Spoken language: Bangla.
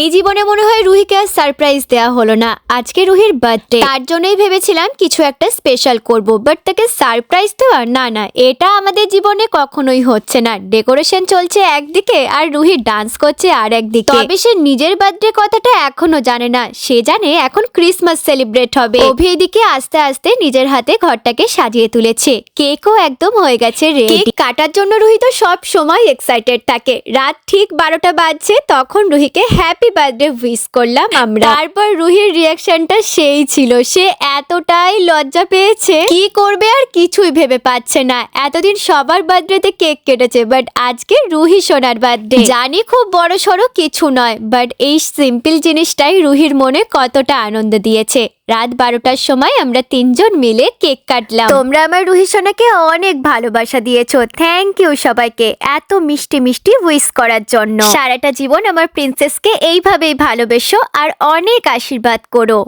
এই জীবনে মনে হয় রুহিকে আর সারপ্রাইজ দেওয়া হলো না। আজকে রুহির বার্থডে, তার জন্যই ভেবেছিলাম কিছু একটা স্পেশাল করব, বাট তাকে সারপ্রাইজ দেওয়া না না, এটা আমাদের জীবনে কখনোই হচ্ছে না। ডেকোরেশন চলছে একদিকে আর রুহি ডান্স করছে আর একদিকে। তবে সে নিজের বার্থডে কথাটা এখনো জানে না, সে জানে এখন ক্রিসমাস সেলিব্রেট হবে। অভি এদিকে আস্তে আস্তে নিজের হাতে ঘরটাকে সাজিয়ে তুলেছে, কেকও একদম হয়ে গেছে রেডি। কেক কাটার জন্য রুহি তো সব সময় এক্সাইটেড থাকে। রাত ঠিক 12টা বাজছে, তখন রুহিকে হ্যাপি বার্থডে উইশ করলাম আমরা। তারপর রুহির রিয়াকশনটা সেই ছিল, সে এতটাই লজ্জা পেয়েছে, কি করবে আর কিছুই ভেবে পাচ্ছে না। এতদিন সবার বার্থডেতে কেক কেটেছে, বাট আজকে রুহি সোনার বার্থডে। জানি খুব বড় সড়ো কিছু নয়, বাট এই সিম্পল জিনিসটাই রুহির মনে কতটা আনন্দ দিয়েছে। রাত 12টার সময় আমরা 3জন মিলে কেক কাটলাম। তোমরা আমার রুহি সোনাকে অনেক ভালোবাসা দিয়েছো, থ্যাংক ইউ সবাইকে এত মিষ্টি মিষ্টি উইশ করার জন্য। সারাটা জীবন আমার প্রিন্সেসকে এইভাবেই ভালোবেসো আর অনেক আশীর্বাদ করো।